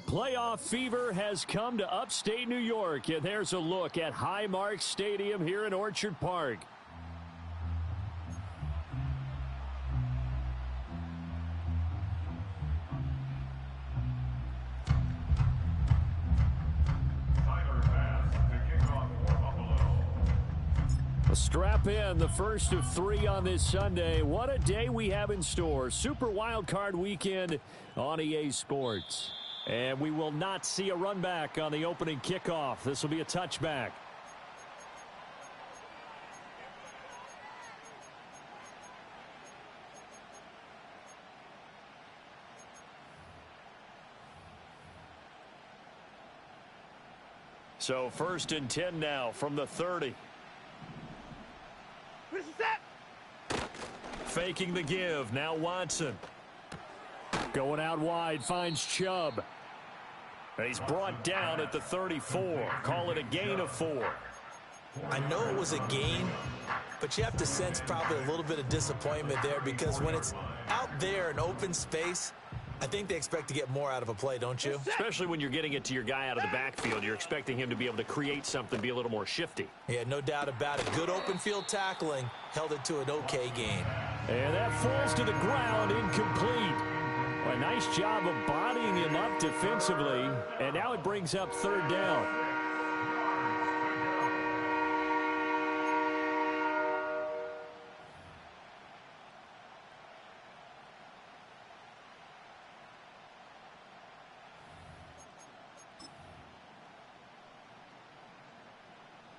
Playoff fever has come to upstate New York, and there's a look at Highmark Stadium here in Orchard Park. Strap in, the first of 3 on this Sunday. What a day we have in store. Super Wildcard Weekend on EA Sports. And we will not see a run back on the opening kickoff. This will be a touchback. So 1st and 10 now from the 30. Faking the give. Now Watson. Going out wide. Finds Chubb. He's brought down at the 34. Call it a gain of 4. I know it was a gain, but you have to sense probably a little bit of disappointment there because when it's out there in open space, I think they expect to get more out of a play, don't you? Especially when you're getting it to your guy out of the backfield. You're expecting him to be able to create something, be a little more shifty. Yeah, no doubt about it. Good open field tackling held it to an okay gain. And that falls to the ground, incomplete. A nice job of bodying him up defensively, and now it brings up 3rd down.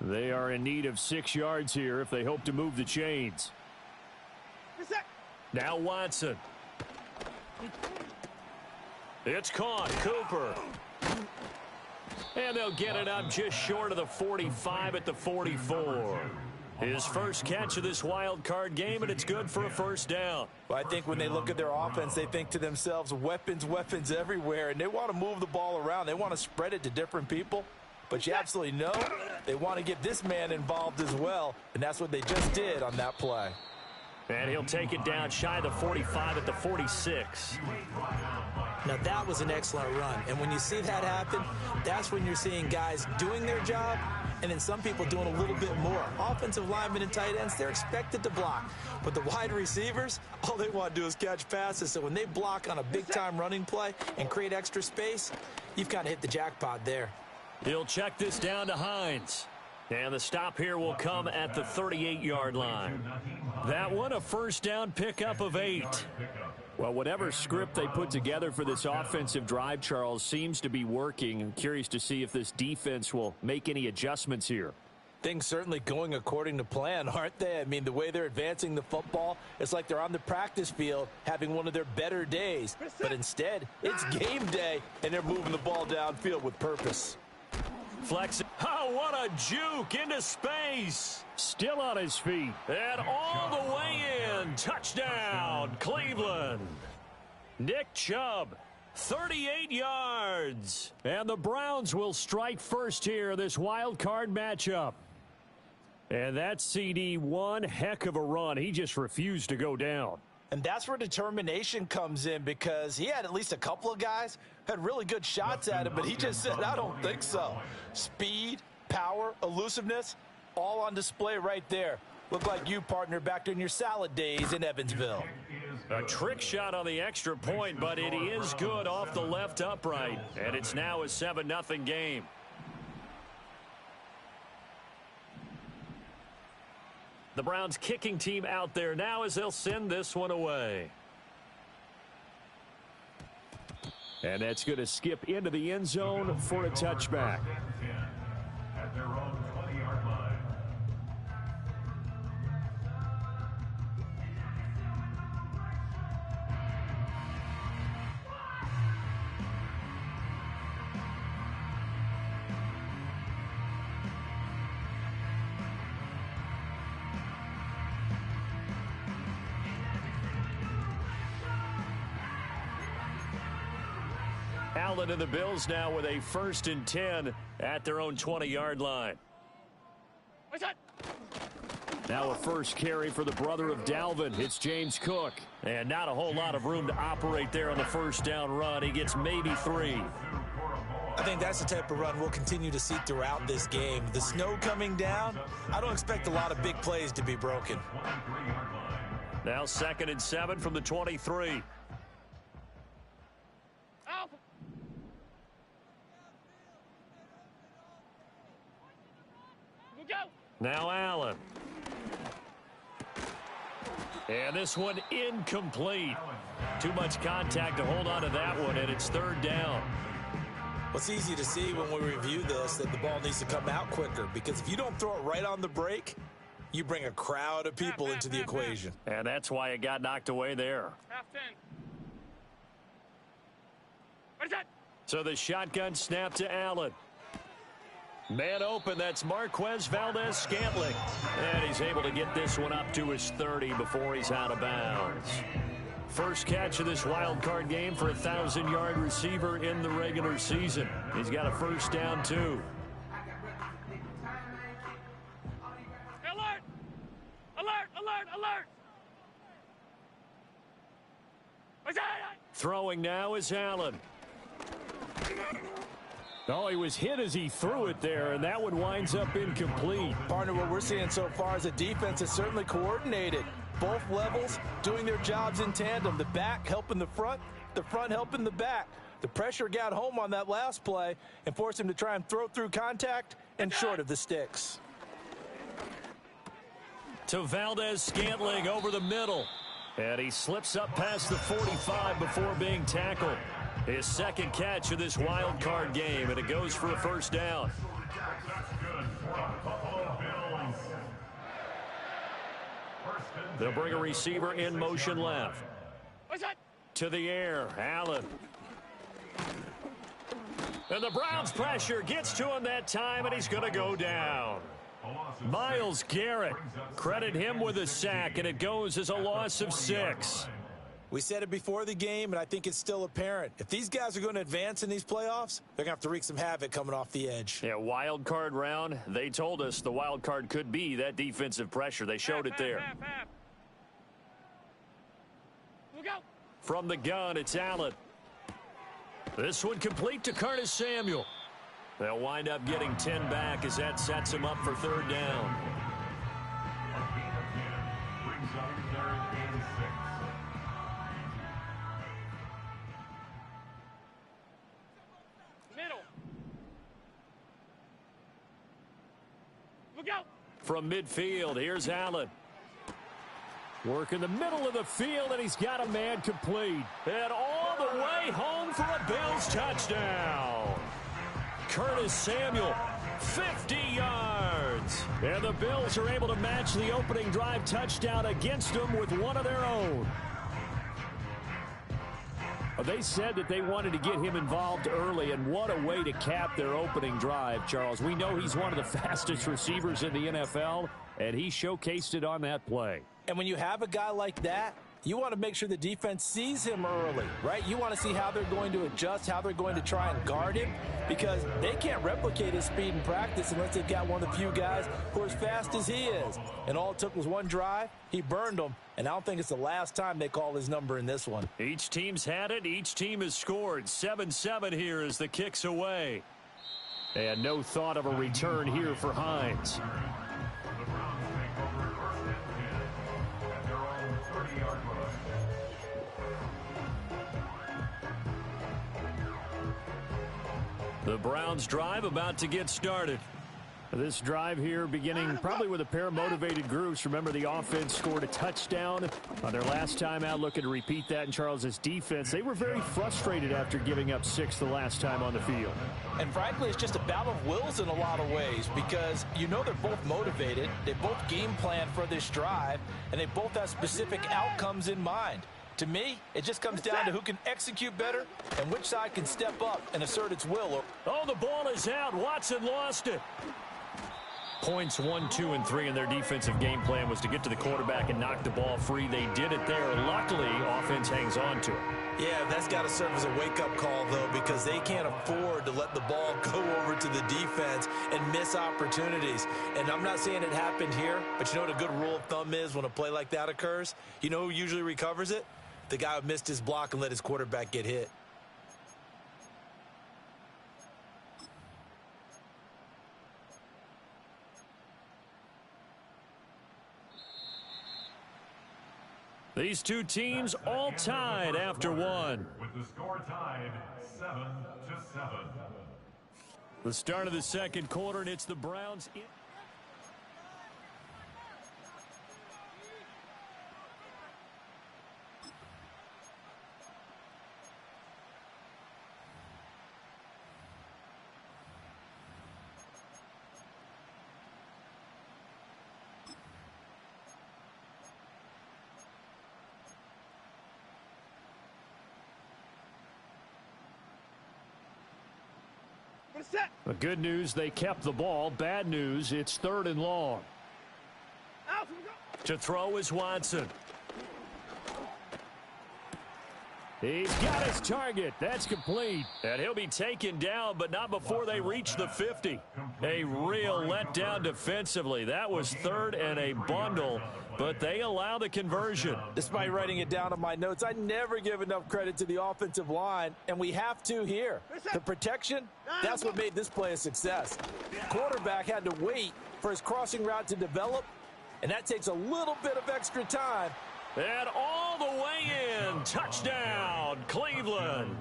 They are in need of 6 yards here if they hope to move the chains. Now Watson. It's caught. Cooper. And they'll get it up just short of the 45 at the 44. His first catch of this wild card game, and it's good for a 1st down. Well, I think when they look at their offense, they think to themselves, weapons, weapons everywhere, and they want to move the ball around. They want to spread it to different people. But you absolutely know they want to get this man involved as well, and that's what they just did on that play. And he'll take it down shy of the 45 at the 46. Now, that was an excellent run. And when you see that happen, that's when you're seeing guys doing their job and then some people doing a little bit more. Offensive linemen and tight ends, they're expected to block. But the wide receivers, all they want to do is catch passes. So when they block on a big-time running play and create extra space, you've kind of hit the jackpot there. He'll check this down to Hines. And the stop here will come at the 38-yard line. That one, a 1st down pickup of 8. Well, whatever script they put together for this offensive drive, Charles, seems to be working. I'm curious to see if this defense will make any adjustments here. Things certainly going according to plan, aren't they? I mean, the way they're advancing the football, it's like they're on the practice field having one of their better days. But instead, it's game day, and they're moving the ball downfield with purpose. Flex. Oh, what a juke into space. Still on his feet. And all the way in. Touchdown, Cleveland. Nick Chubb, 38 yards. And the Browns will strike first here, this wild card matchup. And that CD, one heck of a run. He just refused to go down. And that's where determination comes in because he had at least a couple of guys had really good shots at him, but he just said, I don't think so. Speed, power, elusiveness, all on display right there. Look like you, partner, back in your salad days in Evansville. A trick shot on the extra point, but it is good off the left upright. And it's now a 7-0 game. The Browns kicking team out there now as they'll send this one away. And that's going to skip into the end zone for a touchback. At their own 20-yard line. Allen and the Bills now with a 1st and 10 at their own 20-yard line. Now a first carry for the brother of Dalvin. It's James Cook. And not a whole lot of room to operate there on the 1st down run. He gets maybe 3. I think that's the type of run we'll continue to see throughout this game. The snow coming down, I don't expect a lot of big plays to be broken. Now 2nd and 7 from the 23. Now Allen. And this one incomplete. Too much contact to hold on to that one, and it's 3rd down. Well, it's easy to see when we review this that the ball needs to come out quicker, because if you don't throw it right on the break, you bring a crowd of people into the equation. And that's why it got knocked away there. Half 10. What is that? So the shotgun snap to Allen. Man open, that's Marquez Valdez-Scantling. And he's able to get this one up to his 30 before he's out of bounds. First catch of this wild card game for a 1,000-yard receiver in the regular season. He's got a first down, too. Alert! Alert! Alert! Alert! What's that? Throwing now is Allen. Oh, he was hit as he threw it there, and that one winds up incomplete. Partner, what we're seeing so far is the defense is certainly coordinated. Both levels doing their jobs in tandem. The back helping the front helping the back. The pressure got home on that last play and forced him to try and throw through contact and short of the sticks. To Valdez-Scantling over the middle. And he slips up past the 45 before being tackled. His second catch of this wild card game, and it goes for a first down. They'll bring a receiver in motion left. What's that? To the air, Allen. And the Browns pressure gets to him that time, and he's going to go down. Myles Garrett, credit him with a sack, and it goes as a loss of 6. We said it before the game, and I think it's still apparent. If these guys are going to advance in these playoffs, they're going to have to wreak some havoc coming off the edge. Yeah, wild card round. They told us the wild card could be that defensive pressure. They showed it there. Half. Look out. From the gun, it's Allen. This one complete to Curtis Samuel. They'll wind up getting 10 back as that sets him up for 3rd down. From midfield, here's Allen. Work in the middle of the field, and he's got a man complete. And all the way home for a Bills touchdown. Curtis Samuel, 50 yards. And the Bills are able to match the opening drive touchdown against them with one of their own. They said that they wanted to get him involved early, and what a way to cap their opening drive, Charles. We know he's one of the fastest receivers in the NFL, and he showcased it on that play. And when you have a guy like that, you want to make sure the defense sees him early, right? You want to see how they're going to adjust, how they're going to try and guard him, because they can't replicate his speed in practice unless they've got one of the few guys who are as fast as he is. And all it took was one drive. He burned them, and I don't think it's the last time they call his number in this one. Each team's had it. Each team has scored. 7-7 here as the kick's away. And no thought of a return here for Hines. The Browns drive about to get started. This drive here beginning probably with a pair of motivated groups. Remember, the offense scored a touchdown on their last time out, looking to repeat that in Charles's defense. They were very frustrated after giving up 6 the last time on the field. And frankly, it's just a battle of wills in a lot of ways, because you know they're both motivated. They both game plan for this drive, and they both have specific outcomes in mind. To me, it just comes down to who can execute better and which side can step up and assert its will. Oh, the ball is out. Watson lost it. Points 1, 2, and 3 in their defensive game plan was to get to the quarterback and knock the ball free. They did it there. Luckily, offense hangs on to it. Yeah, that's got to serve as a wake-up call, though, because they can't afford to let the ball go over to the defense and miss opportunities. And I'm not saying it happened here, but you know what a good rule of thumb is when a play like that occurs? You know who usually recovers it? The guy who missed his block and let his quarterback get hit. These two teams all tied after one. With the score tied 7-7. The start of the second quarter, and it's the Browns. The good news, they kept the ball. Bad news, it's 3rd and long. To throw is Watson. He's got his target. That's complete. And he'll be taken down, but not before they reach the 50. A real letdown defensively. That was 3rd and a bundle, but they allow the conversion. Despite writing it down on my notes, I never give enough credit to the offensive line, and we have to here. The protection, that's what made this play a success. Quarterback had to wait for his crossing route to develop, and that takes a little bit of extra time. And all the way in, touchdown, Cleveland.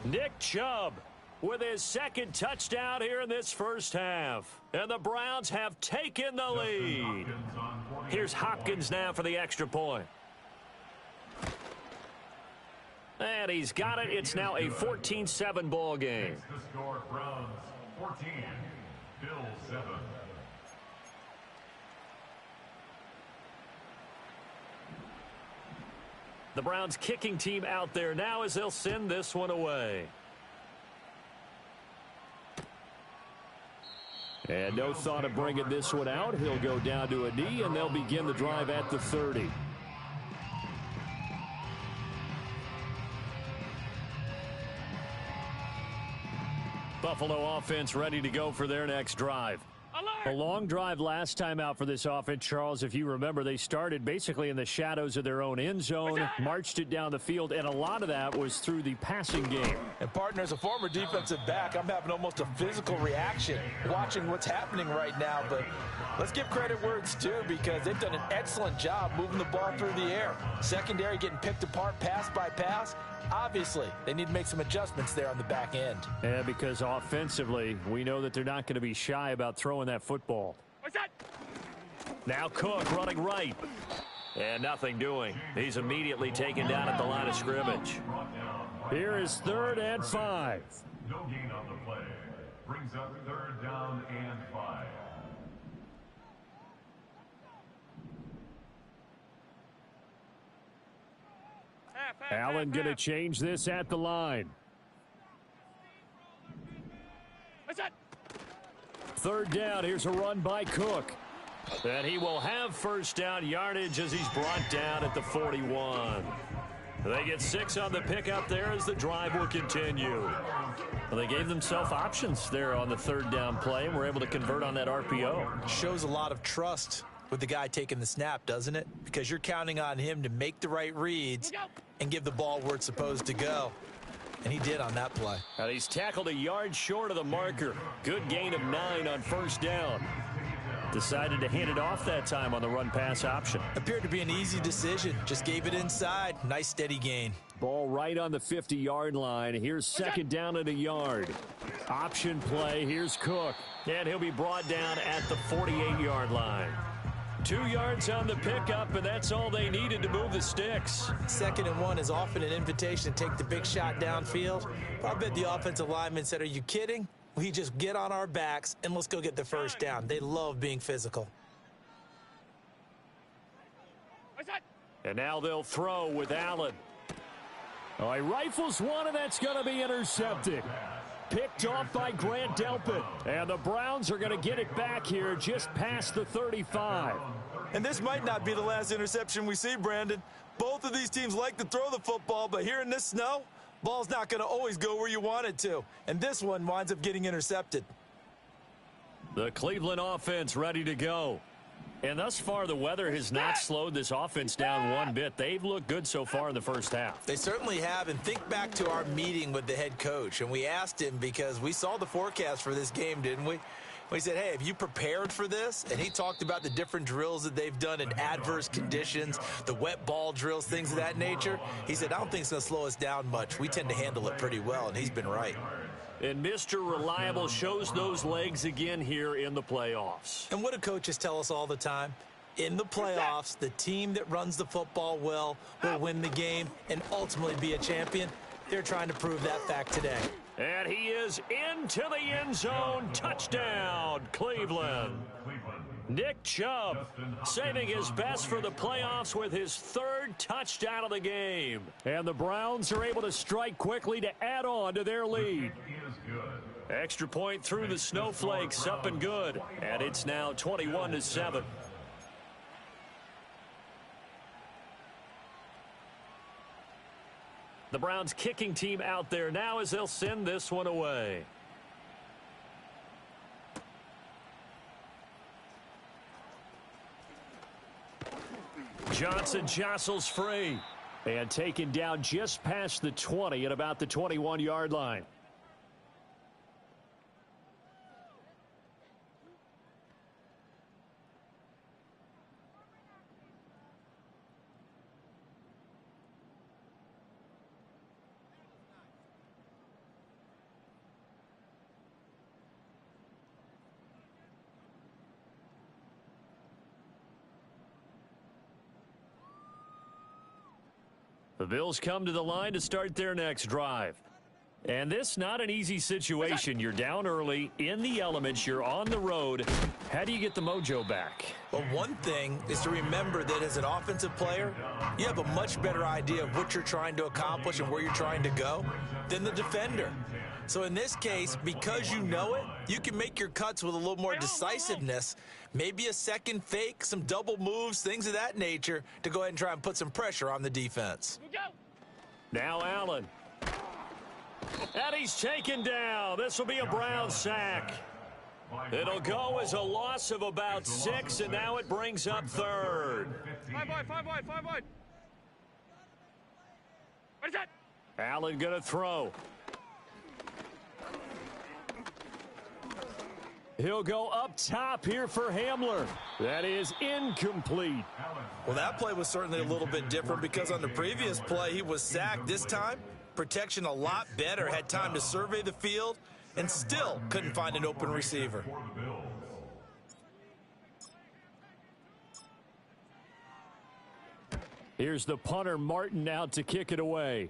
Nick Chubb with his second touchdown here in this first half. And the Browns have taken the lead. Here's Hopkins now for the extra point. And he's got it. It's now a 14-7 ball game. The score, Browns 14, Bills 7. The Browns kicking team out there now as they'll send this one away. And no thought of bringing this one out. He'll go down to a knee, and they'll begin the drive at the 30. Buffalo offense ready to go for their next drive. A long drive last time out for this offense, Charles. If you remember, they started basically in the shadows of their own end zone, marched it down the field, and a lot of that was through the passing game. And, partner, as a former defensive back, I'm having almost a physical reaction watching what's happening right now. But let's give credit where it's due, because they've done an excellent job moving the ball through the air. Secondary getting picked apart pass by pass. Obviously, they need to make some adjustments there on the back end. Yeah, because offensively, we know that they're not going to be shy about throwing that football. What's that? Now Cook running right. And nothing doing. He's immediately taken down at the line of scrimmage. Here is 3rd and 5. No gain on the play. Brings up 3rd down and 5. Allen going to change this at the line. What's that? 3rd down. Here's a run by Cook. And he will have first down yardage as he's brought down at the 41. They get 6 on the pickup there as the drive will continue. Well, they gave themselves options there on the 3rd down play and were able to convert on that RPO. Shows a lot of trust with the guy taking the snap, doesn't it? Because you're counting on him to make the right reads and give the ball where it's supposed to go. And he did on that play. And he's tackled a yard short of the marker. Good gain of 9 on first down. Decided to hand it off that time on the run-pass option. Appeared to be an easy decision. Just gave it inside. Nice steady gain. Ball right on the 50-yard line. Here's 2nd down at a yard. Option play. Here's Cook. And he'll be brought down at the 48-yard line. 2 yards on the pickup, and that's all they needed to move the sticks. 2nd and 1 is often an invitation to take the big shot downfield. I bet the offensive lineman said, "Are you kidding? We just get on our backs and let's go get the first down." They love being physical. What's that? And now they'll throw with Allen. Oh, he rifles one, and that's going to be intercepted. Picked off by Grant Delpit. And the Browns are going to get it back here just past the 35. And this might not be the last interception we see, Brandon. Both of these teams like to throw the football, but here in this snow, ball's not going to always go where you want it to. And this one winds up getting intercepted. The Cleveland offense ready to go. And thus far, the weather has not slowed this offense down one bit. They've looked good so far in the first half. They certainly have. And think back to our meeting with the head coach. And we asked him, because we saw the forecast for this game, didn't we? Well, he said, hey, have you prepared for this? And he talked about the different drills that they've done in adverse conditions, the wet ball drills, things of that nature. He said, I don't think it's going to slow us down much. We tend to handle it pretty well, and he's been right. And Mr. Reliable shows those legs again here in the playoffs. And what do coaches tell us all the time? In the playoffs, the team that runs the football well will win the game and ultimately be a champion. They're trying to prove that fact today. And he is into the end zone. Touchdown, Cleveland. Nick Chubb saving his best for the playoffs with his third touchdown of the game. And the Browns are able to strike quickly to add on to their lead. Extra point through the snowflakes, up and good. And it's now 21-7. The Browns kicking team out there now as they'll send this one away. Johnson jostles free and taken down just past the 20 at about the 21-yard line. The Bills come to the line to start their next drive. And this not an easy situation. You're down early, in the elements, you're on the road. How do you get the mojo back? Well, one thing is to remember that as an offensive player, you have a much better idea of what you're trying to accomplish and where you're trying to go than the defender. So in this case, because you know it, you can make your cuts with a little more decisiveness, maybe a second fake, some double moves, things of that nature, to go ahead and try and put some pressure on the defense. Now Allen. And he's taken down. This will be a Brown sack. It'll go as a loss of about 6, and now it brings up third. 5 wide. What is that? Allen going to throw. He'll go up top here for Hamler. That is incomplete. Well, that play was certainly a little bit different because on the previous play, he was sacked. This time, protection a lot better, had time to survey the field, and still couldn't find an open receiver. Here's the punter, Martin, out to kick it away.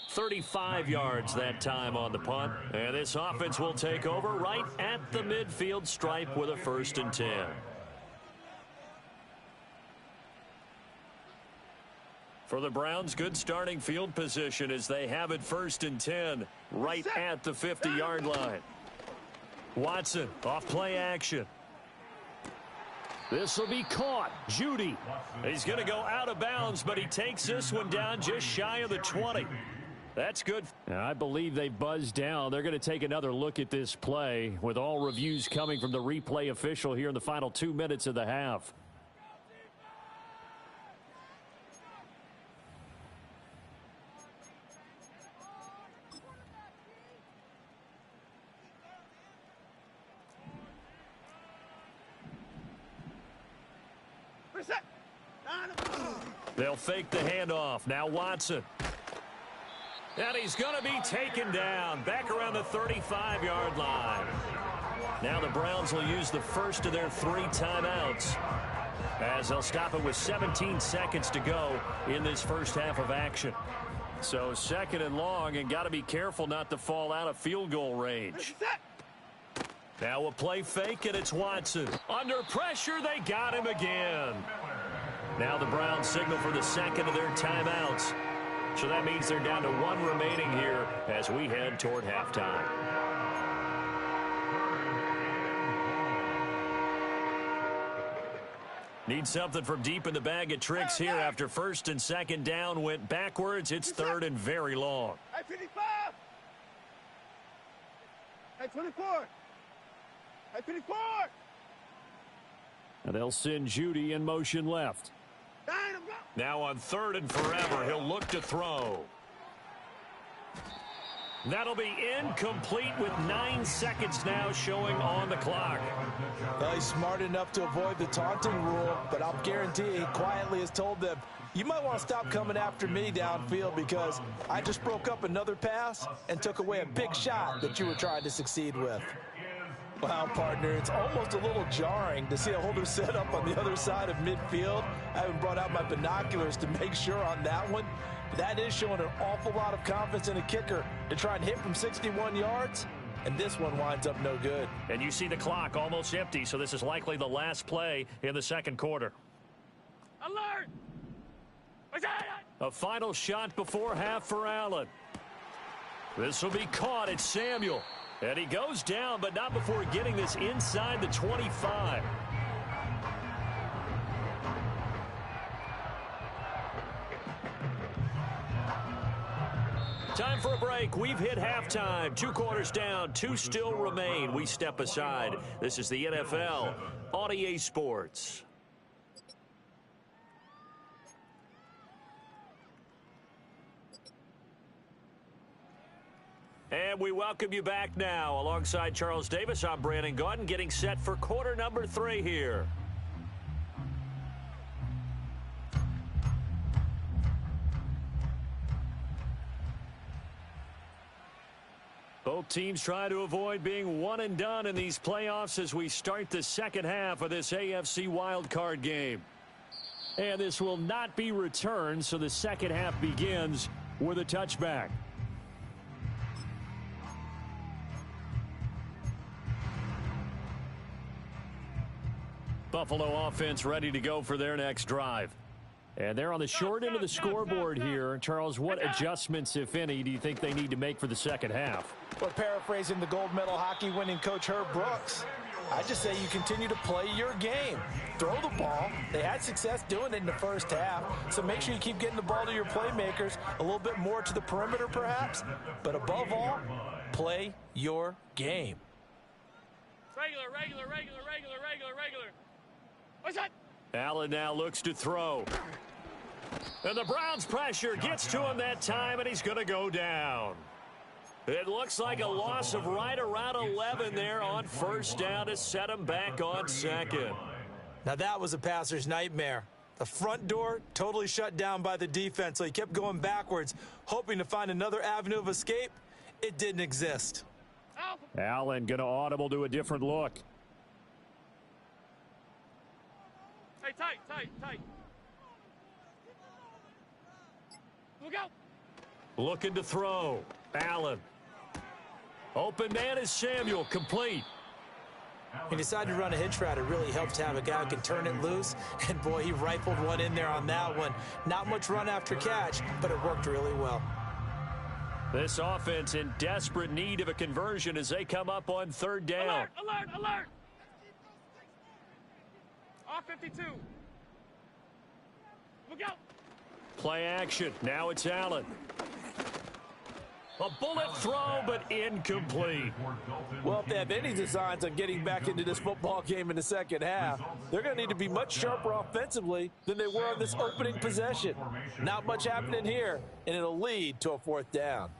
35 yards that time on the punt. And this offense will take over right at the midfield stripe with a 1st and 10. For the Browns, good starting field position as they have it 1st and 10 right at the 50-yard line. Watson off play action. This will be caught. Judy. He's going to go out of bounds, but he takes this one down just shy of the 20. That's good. I believe they buzzed down. They're going to take another look at this play with all reviews coming from the replay official here in the final 2 minutes of the half. They'll fake the handoff. Now Watson. And he's going to be taken down back around the 35-yard line. Now the Browns will use the first of their 3 timeouts as they'll stop it with 17 seconds to go in this first half of action. So 2nd and long, and got to be careful not to fall out of field goal range. Now a play fake, and it's Watson. Under pressure, they got him again. Now the Browns signal for the 2nd of their timeouts. So that means they're down to 1 remaining here as we head toward halftime. Need something from deep in the bag of tricks here after 1st and 2nd down went backwards. It's 3rd and very long. Hey, 55! Hey, 24! Hey, 54! And they'll send Judy in motion left. Now on 3rd and forever, he'll look to throw. That'll be incomplete with 9 seconds now showing on the clock. Well, he's smart enough to avoid the taunting rule, but I'll guarantee he quietly has told them, you might want to stop coming after me downfield because I just broke up another pass and took away a big shot that you were trying to succeed with. Wow, partner, it's almost a little jarring to see a holder set up on the other side of midfield. I haven't brought out my binoculars to make sure on that one. But that is showing an awful lot of confidence in a kicker to try and hit from 61 yards. And this one winds up no good. And you see the clock almost empty, so this is likely the last play in the second quarter. Alert! A final shot before half for Allen. This will be caught. It's Samuel. And he goes down, but not before getting this inside the 25. Time for a break. We've hit halftime. 2 quarters down. 2 still remain. We step aside. This is the NFL on EA Sports. And we welcome you back now. Alongside Charles Davis, I'm Brandon Gaudin, getting set for quarter number 3 here. Both teams try to avoid being one and done in these playoffs as we start the second half of this AFC wildcard game. And this will not be returned, so the second half begins with a touchback. Buffalo offense ready to go for their next drive. And they're on the short end of the scoreboard here. Charles, what adjustments, if any, do you think they need to make for the second half? Well, paraphrasing the gold medal hockey winning coach Herb Brooks, I just say you continue to play your game. Throw the ball. They had success doing it in the first half, so make sure you keep getting the ball to your playmakers, a little bit more to the perimeter perhaps, but above all, play your game. Regular. What's that? Allen now looks to throw. And the Browns' pressure gets to him that time, and he's going to go down. It looks like a loss of right around 11 there on first down to set him back on second. Now that was a passer's nightmare. The front door totally shut down by the defense, so he kept going backwards, hoping to find another avenue of escape. It didn't exist. Allen going to audible to a different look. Hey, tight. Look out. Looking to throw. Allen. Open man is Samuel. Complete. He decided to run a hitch route. It really helps to have a guy who can turn it loose. And, boy, he rifled one in there on that one. Not much run after catch, but it worked really well. This offense in desperate need of a conversion as they come up on third down. Alert. Off 52. Look out. Play action. Now it's Allen. A bullet throw, but incomplete. Well, if they have any designs on getting back into this football game in the second half, they're going to need to be much sharper offensively than they were on this opening possession. Not much happening here, and it'll lead to a fourth down.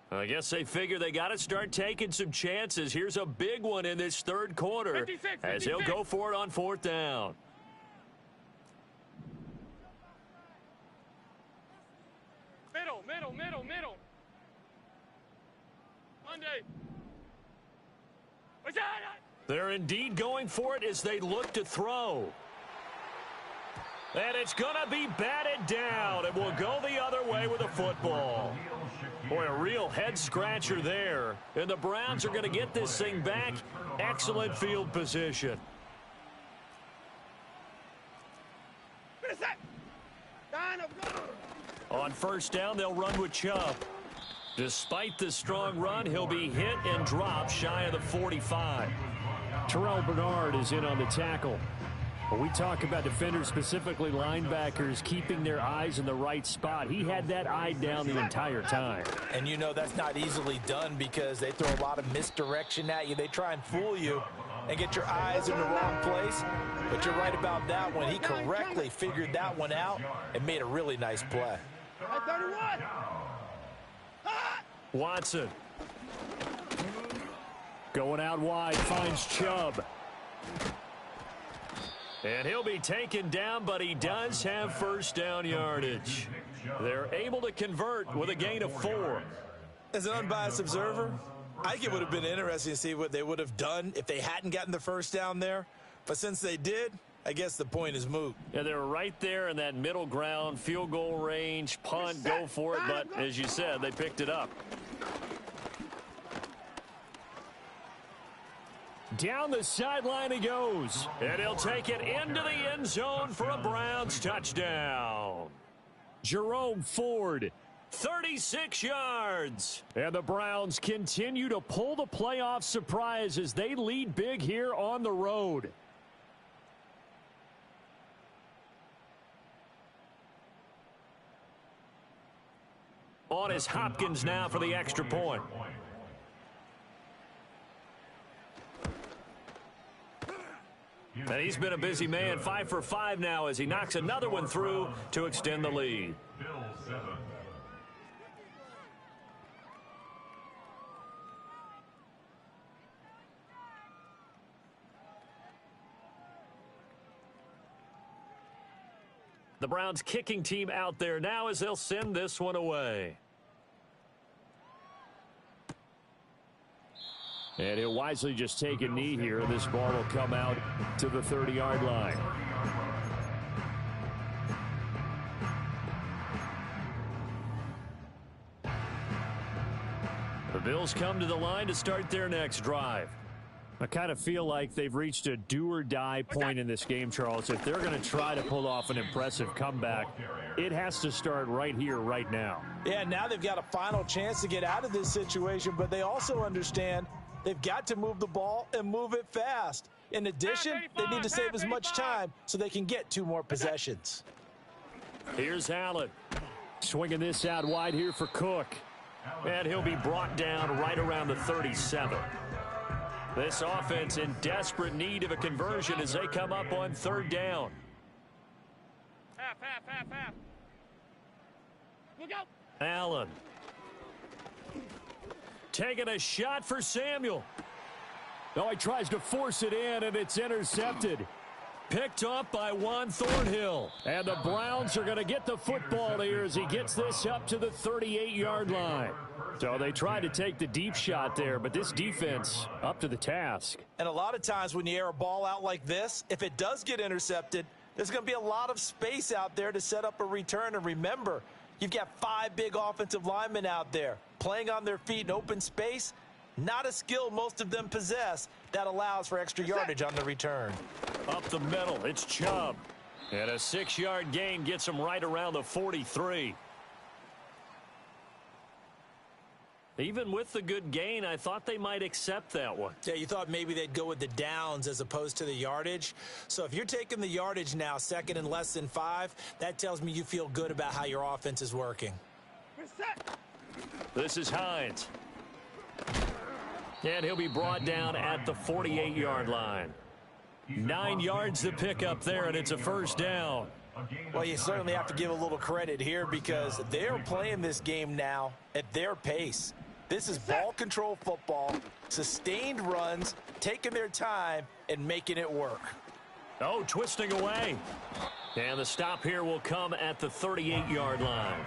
I guess they figure they got to start taking some chances. Here's a big one in this third quarter 56. as he'll go for it on fourth down. Middle. Monday. What's that? They're indeed going for it as they look to throw. And it's going to be batted down. It will go the other way with a football. Boy, a real head-scratcher there. And the Browns are going to get this thing back. Excellent field position. On first down, they'll run with Chubb. Despite the strong run, he'll be hit and dropped shy of the 45. Terrell Bernard is in on the tackle. When we talk about defenders, specifically linebackers, keeping their eyes in the right spot, he had that eye down the entire time. And you know that's not easily done because they throw a lot of misdirection at you. They try and fool you and get your eyes in the wrong place. But you're right about that one. He correctly figured that one out and made a really nice play. 31. Watson. Going out wide, finds Chubb. And he'll be taken down, but he does have first down yardage. They're able to convert with a gain of 4. As an unbiased observer, I think it would have been interesting to see what they would have done if they hadn't gotten the first down there. But since they did, I guess the point is moot. Yeah, they were right there in that middle ground, field goal range, punt, go for it. But as you said, they picked it up. Down the sideline he goes. And he'll take it into the end zone for a Browns touchdown. Jerome Ford, 36 yards. And the Browns continue to pull the playoff surprise as they lead big here on the road. On is Hopkins now for the extra point. And he's been a busy man, 5 for 5 now as he knocks another one through to extend the lead. The Browns kicking team out there now as they'll send this one away. And he'll wisely just take a knee here. This ball will come out to the 30-yard line. The Bills come to the line to start their next drive. I kind of feel like they've reached a do-or-die point in this game, Charles. If they're going to try to pull off an impressive comeback, it has to start right here, right now. Yeah, now they've got a final chance to get out of this situation, but they also understand they've got to move the ball and move it fast. In addition, they need to save as much time so they can get 2 more possessions. Here's Allen. Swinging this out wide here for Cook. And he'll be brought down right around the 37. This offense in desperate need of a conversion as they come up on 3rd down. Half. Look out. Allen. Taking a shot for Samuel. Oh, he tries to force it in, and it's intercepted. Picked off by Juan Thornhill. And the Browns are going to get the football here as he gets this up to the 38-yard line. So they tried to take the deep shot there, but this defense up to the task. And a lot of times when you air a ball out like this, if it does get intercepted, there's going to be a lot of space out there to set up a return. And remember, you've got 5 big offensive linemen out there playing on their feet in open space. Not a skill most of them possess that allows for extra yardage on the return. Up the middle, it's Chubb. And a 6-yard gain gets him right around the 43. Even with the good gain, I thought they might accept that one. Yeah, you thought maybe they'd go with the downs as opposed to the yardage. So if you're taking the yardage now, 2nd and less than 5, that tells me you feel good about how your offense is working. This is Hines. And he'll be brought down at the 48-yard line. 9 yards to pick up there, and it's a first down. Well, you certainly have to give a little credit here because they're playing this game now at their pace. This is ball control football, sustained runs, taking their time, and making it work. Oh, twisting away. And the stop here will come at the 38-yard line.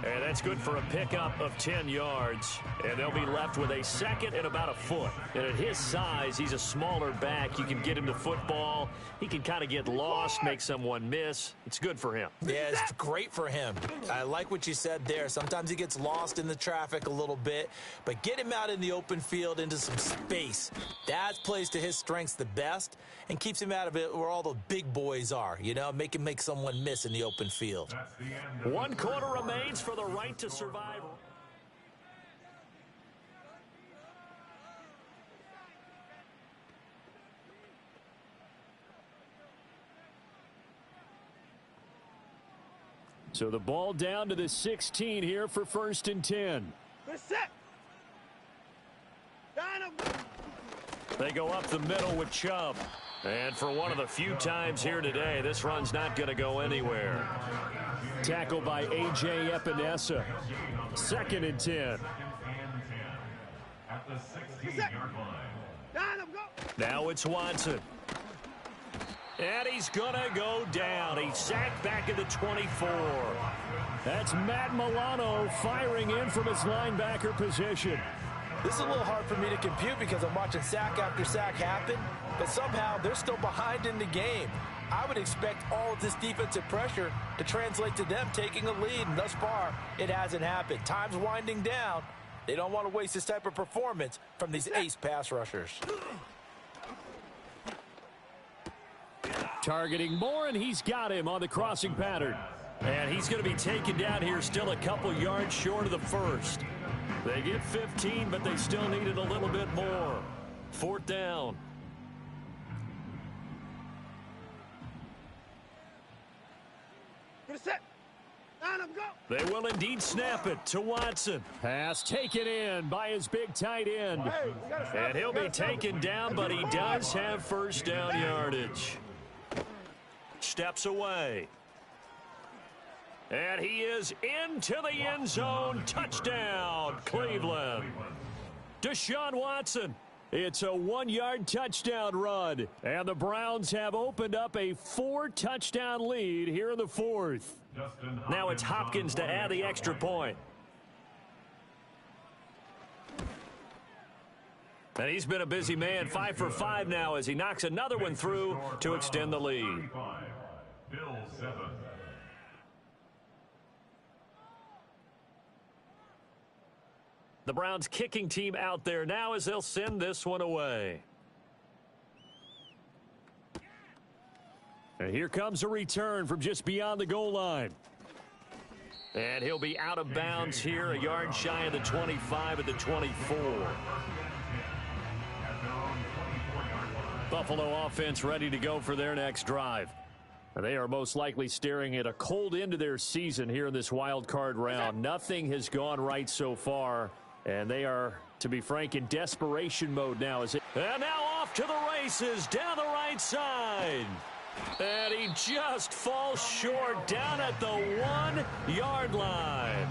And that's good for a pickup of 10 yards. And they'll be left with a 2nd and about a foot. And at his size, he's a smaller back. You can get him to football. He can kind of get lost, make someone miss. It's good for him. Yeah, it's great for him. I like what you said there. Sometimes he gets lost in the traffic a little bit. But get him out in the open field into some space. That plays to his strengths the best and keeps him out of it where all the big boys are. You know, make him make someone miss in the open field. 1 quarter remains for the right to survive. So the ball down to the 16 here for 1st and 10. Good set. Down him. They go up the middle with Chubb. And for one of the few times here today, this run's not going to go anywhere. Tackle by A.J. Epinesa. 2nd and 10. At the 16-yard line. Down him, go. Now it's Watson. And he's going to go down. He's sacked back at the 24. That's Matt Milano firing in from his linebacker position. This is a little hard for me to compute because I'm watching sack after sack happen, but somehow they're still behind in the game. I would expect all of this defensive pressure to translate to them taking a lead, and thus far, it hasn't happened. Time's winding down. They don't want to waste this type of performance from these ace pass rushers. Targeting Moore, and he's got him on the crossing pattern. And he's going to be taken down here still a couple yards short of the first. They get 15, but they still needed a little bit more. 4th down. Good set. Down him, go. They will indeed snap it to Watson. Pass taken in by his big tight end. Hey, we gotta stop. And he'll We be gotta stop. taken down, but he does have 1st down yardage. Steps away. And he is into the end zone. Touchdown, Cleveland. Deshaun Watson. It's a 1-yard touchdown run. And the Browns have opened up a 4-touchdown lead here in the 4th. Now it's Hopkins to add the extra point. And he's been a busy man, 5 for 5 now as he knocks another one through to extend the lead. Bill 7. The Browns kicking team out there now as they'll send this one away. And here comes a return from just beyond the goal line. And he'll be out of bounds here, a yard shy of the 25 at the 24. Buffalo offense ready to go for their next drive. They are most likely staring at a cold end to their season here in this wild card round. Nothing has gone right so far, and they are, to be frank, in desperation mode now. And now off to the races down the right side. And he just falls short down at the 1-yard line.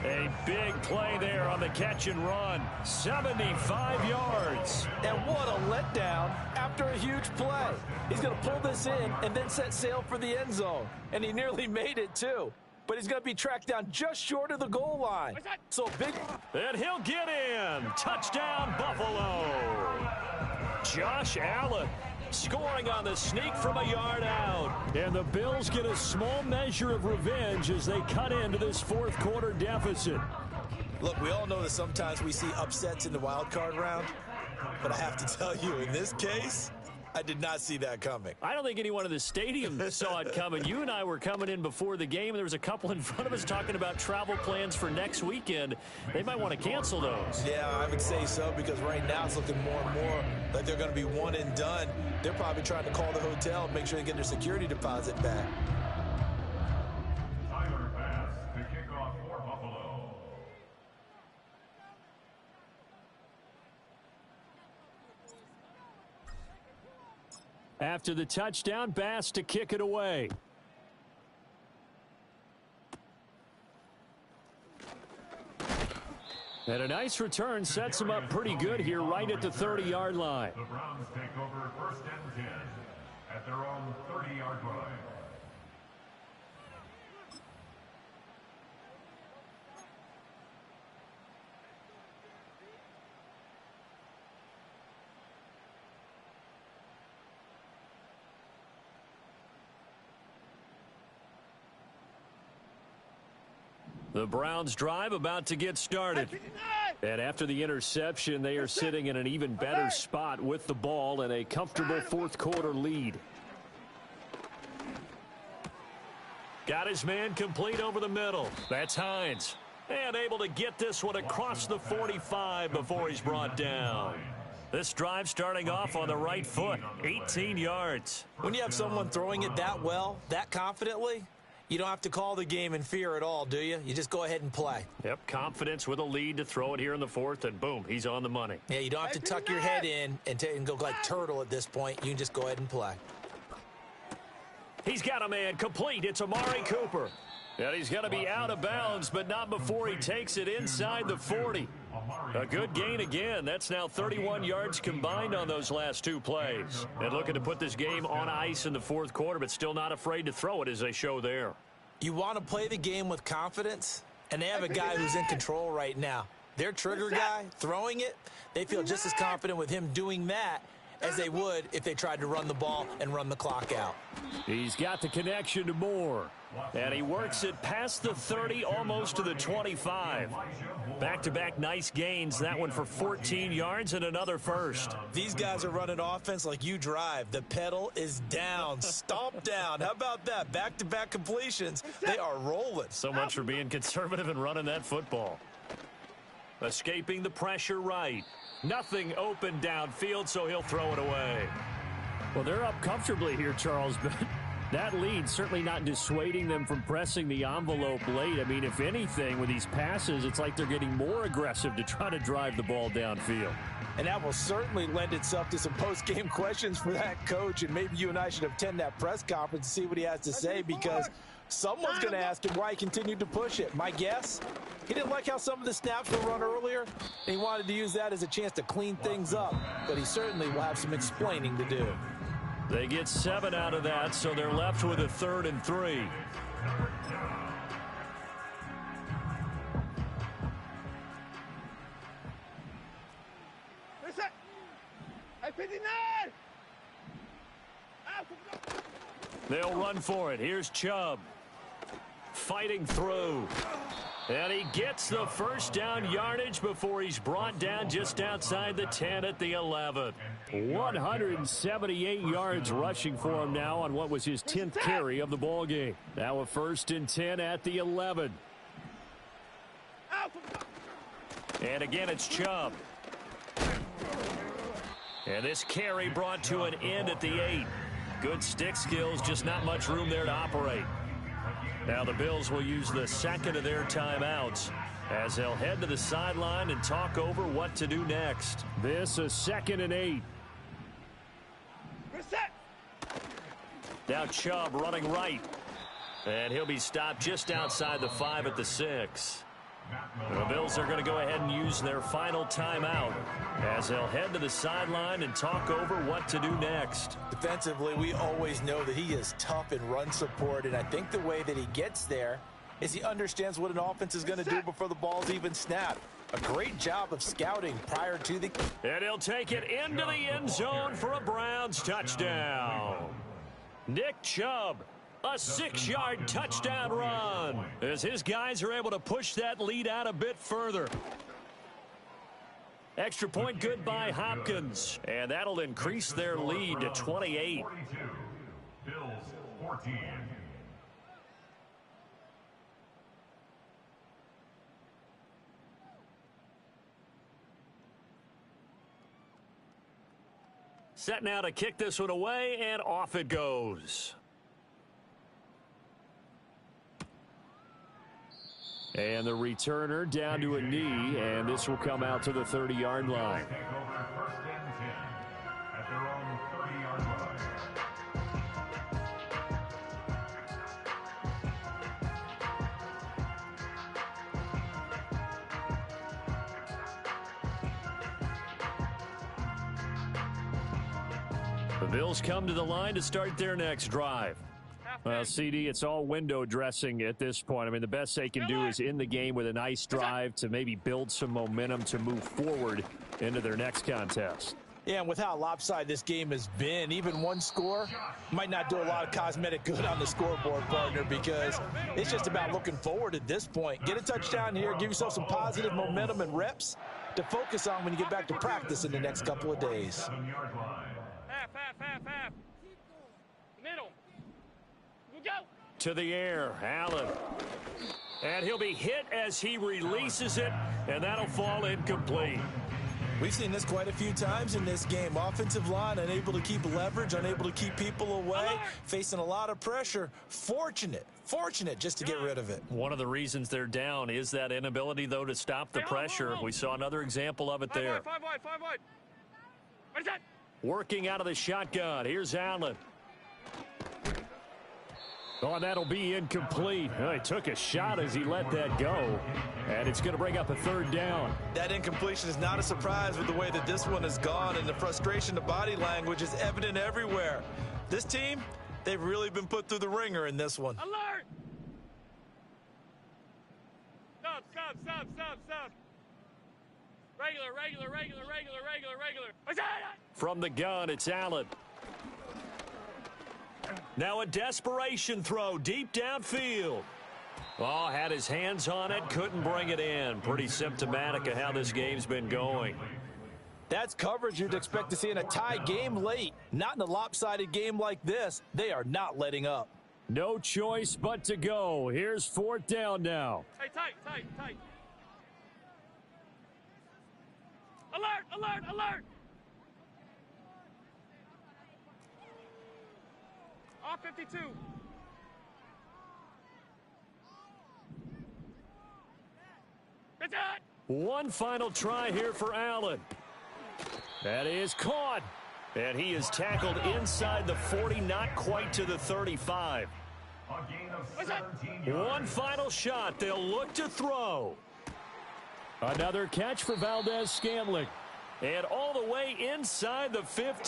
A big play there on the catch and run. 75 yards. And what a letdown after a huge play. He's going to pull this in and then set sail for the end zone. And he nearly made it, too. But he's going to be tracked down just short of the goal line. So big. And he'll get in. Touchdown, Buffalo. Josh Allen scoring on the sneak from a yard out. And the Bills get a small measure of revenge as they cut into this 4th quarter deficit. Look, we all know that sometimes we see upsets in the wild card round. But I have to tell you, in this case, I did not see that coming. I don't think anyone in the stadium saw it coming. You and I were coming in before the game, and there was a couple in front of us talking about travel plans for next weekend. They might want to cancel those. Yeah, I would say so, because right now it's looking more and more like they're going to be one and done. They're probably trying to call the hotel and make sure they get their security deposit back. Tyler Bass to kick off for Buffalo. After the touchdown, Bass to kick it away. And a nice return sets him up pretty good here right at the 30-yard line. The Browns take over 1st and 10 at their own 30-yard line. The Browns drive about to get started. And after the interception, they are sitting in an even better spot with the ball and a comfortable 4th quarter lead. Got his man complete over the middle. That's Hines. And able to get this one across the 45 before he's brought down. This drive starting off on the right foot, 18 yards. When you have someone throwing it that well, that confidently, You don't have to call the game in fear at all, do you? You just go ahead and play. Yep, confidence with a lead to throw it here in the fourth, and boom, he's on the money. Yeah, you don't have to tuck your head in and go like turtle at this point. You can just go ahead and play. He's got a man complete. It's Amari Cooper. And he's going to be out of bounds, but not before he takes it inside the 40. A good gain again. That's now 31 yards combined on those last two plays. And looking to put this game on ice in the fourth quarter, but still not afraid to throw it as they show there. You want to play the game with confidence, and they have a guy who's in control right now. Their trigger guy, throwing it, they feel just as confident with him doing that as they would if they tried to run the ball and run the clock out. He's got the connection to Moore. And he works it past the 30, almost to the 25. Back-to-back nice gains. That one for 14 yards and another first. These guys are running offense like you drive. The pedal is down, stomp down. How about that? Back-to-back completions. They are rolling. So much for being conservative and running that football. Escaping the pressure right. Nothing open downfield, so he'll throw it away. Well, they're up comfortably here, Charles, but that lead certainly not dissuading them from pressing the envelope late. I mean, if anything, with these passes, it's like they're getting more aggressive to try to drive the ball downfield. And that will certainly lend itself to some post-game questions for that coach, and maybe you and I should attend that press conference and see what he has to say, because someone's going to ask him why he continued to push it. My guess, he didn't like how some of the snaps were run earlier, and he wanted to use that as a chance to clean things up, but he certainly will have some explaining to do. They get 7 out of that, so they're left with a 3rd and 3. They'll run for it. Here's Chubb. Fighting through. And he gets the first down yardage before he's brought down just outside the 10 at the 11. 178 yards rushing for him now on what was his 10th carry of the ball game. Now a 1st and 10 at the 11. And again, it's Chubb. And this carry brought to an end at the 8. Good stick skills, just not much room there to operate. Now the Bills will use the second of their timeouts as they'll head to the sideline and talk over what to do next. This is 2nd and 8. Now Chubb running right. And he'll be stopped just outside the 5 at the 6. The Bills are going to go ahead and use their final timeout as they'll head to the sideline and talk over what to do next. Defensively, we always know that he is tough in run support, and I think the way that he gets there is he understands what an offense is going to do before the ball's even snapped. A great job of scouting prior to the... And he'll take it into the end zone for a Browns touchdown. Nick Chubb. A 6-yard touchdown run as his guys are able to push that lead out a bit further. Extra point good by Hopkins, and that'll increase their lead to 28. 42, Bills 14. Set now to kick this one away, and off it goes. And the returner down to a knee, and this will come out to the 30-yard line. Take over 1st and 10 at their own 30-yard line. The Bills come to the line to start their next drive. Well, CD, it's all window dressing at this point. I mean, the best they can do is in the game with a nice drive to maybe build some momentum to move forward into their next contest. Yeah, and with how lopsided this game has been, even one score might not do a lot of cosmetic good on the scoreboard, partner, because it's just about looking forward at this point. Get a touchdown here, give yourself some positive momentum and reps to focus on when you get back to practice in the next couple of days. 7-yard line. Half. Middle. Go. To the air, Allen. And he'll be hit as he releases it, and that'll fall incomplete. We've seen this quite a few times in this game. Offensive line unable to keep leverage, unable to keep people away, facing a lot of pressure. Fortunate just to get rid of it. One of the reasons they're down is that inability, though, to stop the pressure. We saw another example of it there. Five wide. What is that? Working out of the shotgun. Here's Allen. Oh, and that'll be incomplete. Oh, he took a shot as he let that go. And it's going to bring up a third down. That incompletion is not a surprise with the way that this one has gone, and the frustration, the body language is evident everywhere. This team, they've really been put through the ringer in this one. Alert! Stop. Regular. What's that? From the gun, it's Allen. Now a desperation throw deep downfield. Oh, had his hands on it, couldn't bring it in. Pretty symptomatic of how this game's been going. That's coverage you'd expect to see in a tie game late. Not in a lopsided game like this. They are not letting up. No choice but to go. Here's fourth down now. Hey, tight. Alert! Off 52. That's it! One final try here for Allen. That is caught. And he is tackled inside the 40, not quite to the 35. A gain of 17 yards. One final shot. They'll look to throw. Another catch for Valdez-Scantling. And all the way inside the 15.